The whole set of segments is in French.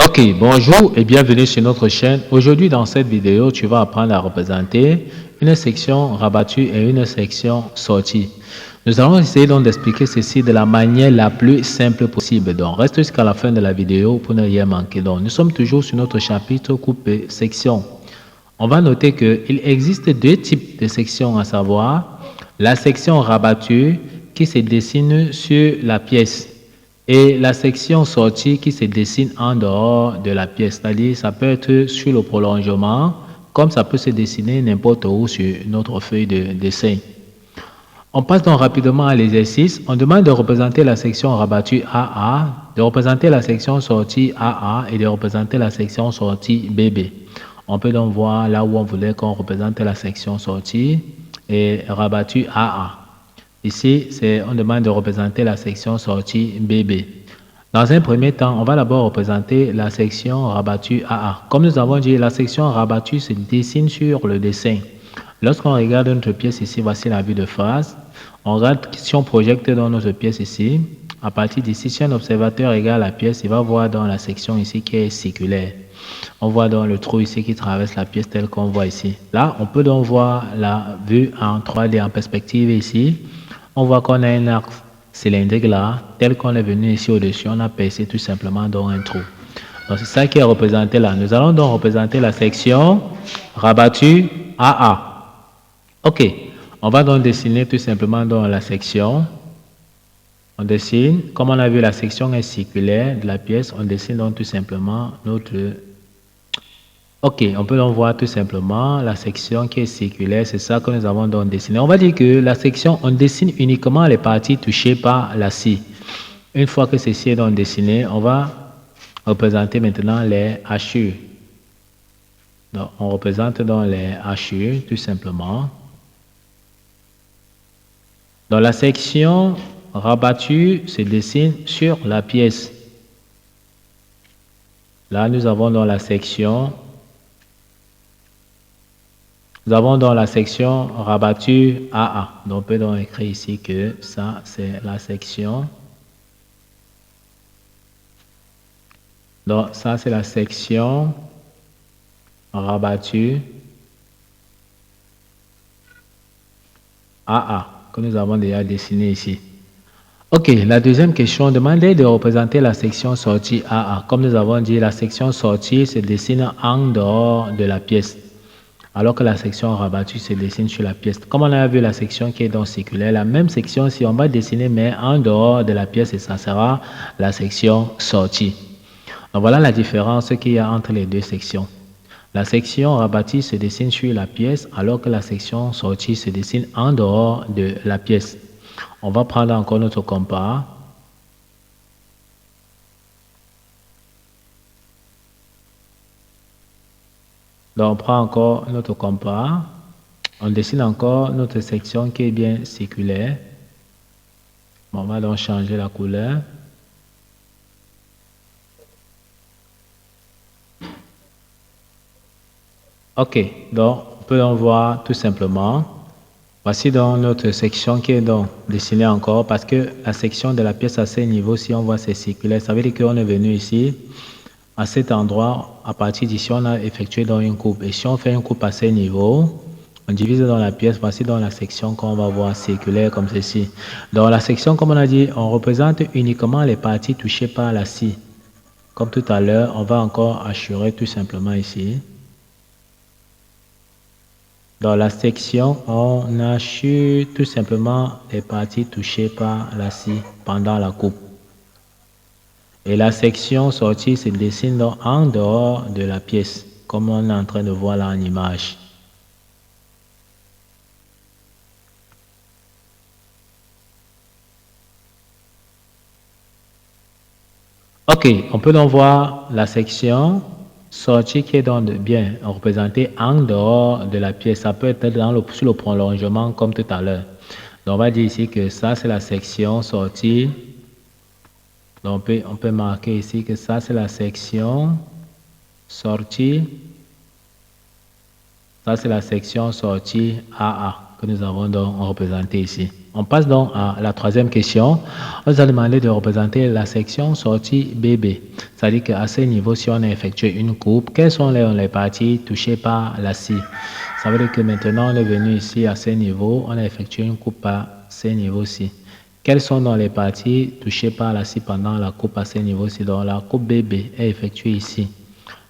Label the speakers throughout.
Speaker 1: Ok, bonjour et bienvenue sur notre chaîne. Aujourd'hui, dans cette vidéo, tu vas apprendre à représenter une section rabattue et une section sortie. Nous allons essayer donc d'expliquer ceci de la manière la plus simple possible. Donc, reste jusqu'à la fin de la vidéo pour ne rien manquer. Donc, nous sommes toujours sur notre chapitre coupé section. On va noter qu'il existe deux types de sections, à savoir la section rabattue qui se dessine sur la pièce et la section sortie qui se dessine en dehors de la pièce, c'est-à-dire ça peut être sur le prolongement, comme ça peut se dessiner n'importe où sur notre feuille de dessin. On passe donc rapidement à l'exercice. On demande de représenter la section rabattue AA, de représenter la section sortie AA et de représenter la section sortie BB. On peut donc voir là où on voulait qu'on représente la section sortie et rabattue AA. Ici, on demande de représenter la section sortie BB. Dans un premier temps, on va d'abord représenter la section rabattue AA. Comme nous avons dit, la section rabattue se dessine sur le dessin. Lorsqu'on regarde notre pièce ici, voici la vue de face. On regarde si on projette dans notre pièce ici. À partir d'ici, si un observateur regarde la pièce, il va voir dans la section ici qui est circulaire. On voit dans le trou ici qui traverse la pièce telle qu'on voit ici. Là, on peut donc voir la vue en 3D en perspective ici. On voit qu'on a un axe cylindrique là, tel qu'on est venu ici au-dessus, on a percé tout simplement dans un trou. Donc c'est ça qui est représenté là. Nous allons donc représenter la section rabattue AA. Ok, on va donc dessiner tout simplement dans la section. On dessine, comme on a vu la section est circulaire de la pièce, on dessine donc tout simplement notre... Ok, on peut donc voir tout simplement la section qui est circulaire, c'est ça que nous avons donc dessiné. On va dire que la section, on dessine uniquement les parties touchées par la scie. Une fois que ceci est donc dessiné, on va représenter maintenant les hachures. Donc, on représente donc les hachures, tout simplement. Dans la section rabattue se dessine sur la pièce. Là, nous avons dans la section... Nous avons dans la section rabattue AA. Donc, on peut donc écrire ici que ça, c'est la section. Donc, ça, c'est la section rabattue AA que nous avons déjà dessiné ici. Ok, la deuxième question, demandez de représenter la section sortie AA. Comme nous avons dit, la section sortie se dessine en dehors de la pièce, alors que la section rabattue se dessine sur la pièce. Comme on a vu la section qui est donc circulaire, la même section, si on va dessiner mais en dehors de la pièce, et ça sera la section sortie. Donc voilà la différence qu'il y a entre les deux sections. La section rabattue se dessine sur la pièce, alors que la section sortie se dessine en dehors de la pièce. On va prendre encore notre compas. Donc, on prend encore notre compas. On dessine encore notre section qui est bien circulaire. Bon, on va donc changer la couleur. Ok, donc on peut en voir tout simplement. Voici donc notre section qui est donc dessinée encore parce que la section de la pièce à ce niveau, si on voit c'est circulaire, ça veut dire qu'on est venu ici. À cet endroit, à partir d'ici, on a effectué dans une coupe. Et si on fait une coupe à ce niveau, on divise dans la pièce, voici dans la section qu'on va voir circulaire comme ceci. Dans la section, comme on a dit, on représente uniquement les parties touchées par la scie. Comme tout à l'heure, on va encore hachurer tout simplement ici. Dans la section, on hachure tout simplement les parties touchées par la scie pendant la coupe. Et la section sortie se dessine donc en dehors de la pièce, comme on est en train de voir là en image. Ok, on peut donc voir la section sortie qui est donc bien représentée en dehors de la pièce. Ça peut être sur le prolongement comme tout à l'heure. Donc on va dire ici que ça c'est la section sortie. Donc on peut marquer ici que ça c'est la section sortie. Ça c'est la section sortie AA. que nous avons donc représenté ici. On passe donc à la troisième question. On nous a demandé de représenter la section sortie BB. C'est-à-dire qu'à ce niveau, si on a effectué une coupe, quelles sont les parties touchées par la scie? Ça veut dire que maintenant, on est venu ici à ce niveau, on a effectué une coupe à ce niveau-ci. Quelles sont donc les parties touchées par la scie pendant la coupe à ce niveau-ci? Donc la coupe BB est effectuée ici.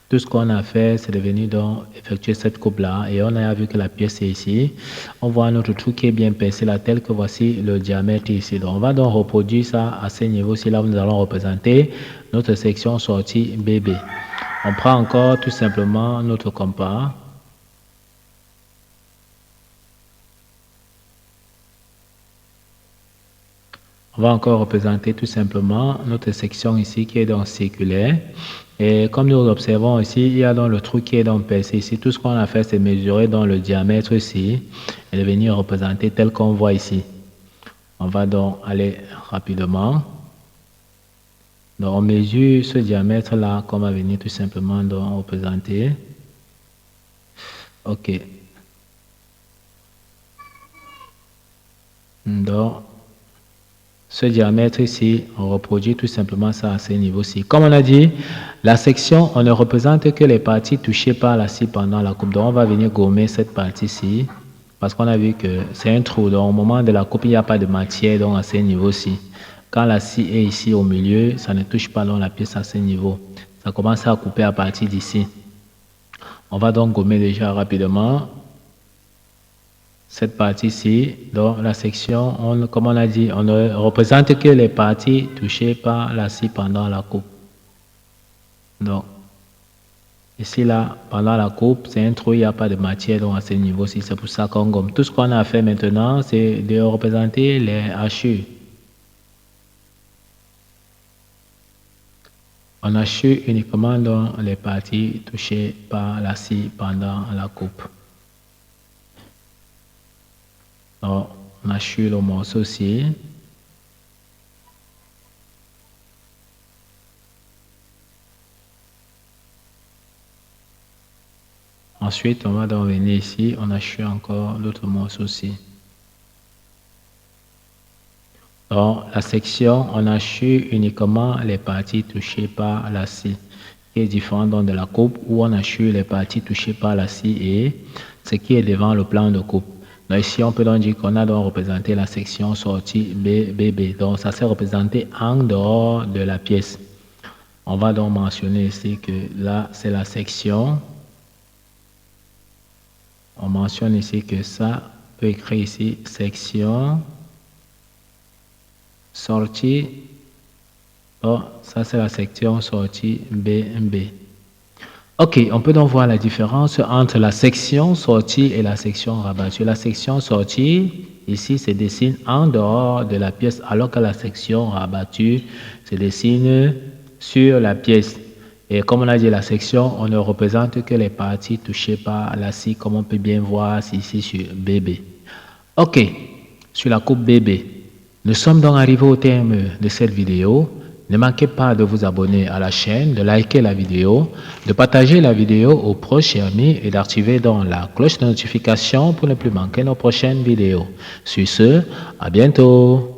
Speaker 1: Tout ce qu'on a fait, c'est de venir donc effectuer cette coupe-là et on a vu que la pièce est ici. On voit notre trou qui est bien percé là, tel que voici le diamètre ici. Donc on va donc reproduire ça à ce niveau-ci là où nous allons représenter notre section sortie BB. On prend encore tout simplement notre compas. On va encore représenter tout simplement notre section ici qui est donc circulaire. Et comme nous observons ici, il y a donc le trou qui est donc percé ici. Tout ce qu'on a fait, c'est mesurer dans le diamètre ici et de venir représenter tel qu'on voit ici. On va donc aller rapidement. Donc on mesure ce diamètre-là qu'on va venir tout simplement donc représenter. OK. Donc, ce diamètre ici, on reproduit tout simplement ça à ce niveau-ci. Comme on a dit, la section, on ne représente que les parties touchées par la scie pendant la coupe. Donc, on va venir gommer cette partie-ci parce qu'on a vu que c'est un trou. Donc, au moment de la coupe, il n'y a pas de matière donc à ce niveau-ci. Quand la scie est ici au milieu, ça ne touche pas donc la pièce à ce niveau. Ça commence à couper à partir d'ici. On va donc gommer déjà rapidement cette partie-ci. Donc la section, comme on a dit, on ne représente que les parties touchées par la scie pendant la coupe. Donc ici là, pendant la coupe, c'est un trou, il n'y a pas de matière donc à ce niveau-ci. C'est pour ça qu'on gomme. Tout ce qu'on a fait maintenant, c'est de représenter les hachures. On hachure uniquement dans les parties touchées par la scie pendant la coupe. Donc, on hachure le morceau-ci. Ensuite, on va donc venir ici, on hachure encore l'autre morceau-ci. Donc, la section, on hachure uniquement les parties touchées par la scie, qui est différent donc de la coupe où on hachure les parties touchées par la scie et ce qui est devant le plan de coupe. Donc ici, on peut donc dire qu'on a donc représenté la section sortie BB. Donc, ça s'est représenté en dehors de la pièce. On va donc mentionner ici que là, c'est la section. On mentionne ici que ça peut écrire ici section sortie. Oh, ça, c'est la section sortie BB. Ok, on peut donc voir la différence entre la section sortie et la section rabattue. La section sortie, ici, se dessine en dehors de la pièce, alors que la section rabattue se dessine sur la pièce. Et comme on a dit, la section, on ne représente que les parties touchées par la scie, comme on peut bien voir ici sur BB. Ok, sur la coupe BB. Nous sommes donc arrivés au terme de cette vidéo. Ne manquez pas de vous abonner à la chaîne, de liker la vidéo, de partager la vidéo aux proches et amis et d'activer donc la cloche de notification pour ne plus manquer nos prochaines vidéos. Sur ce, à bientôt.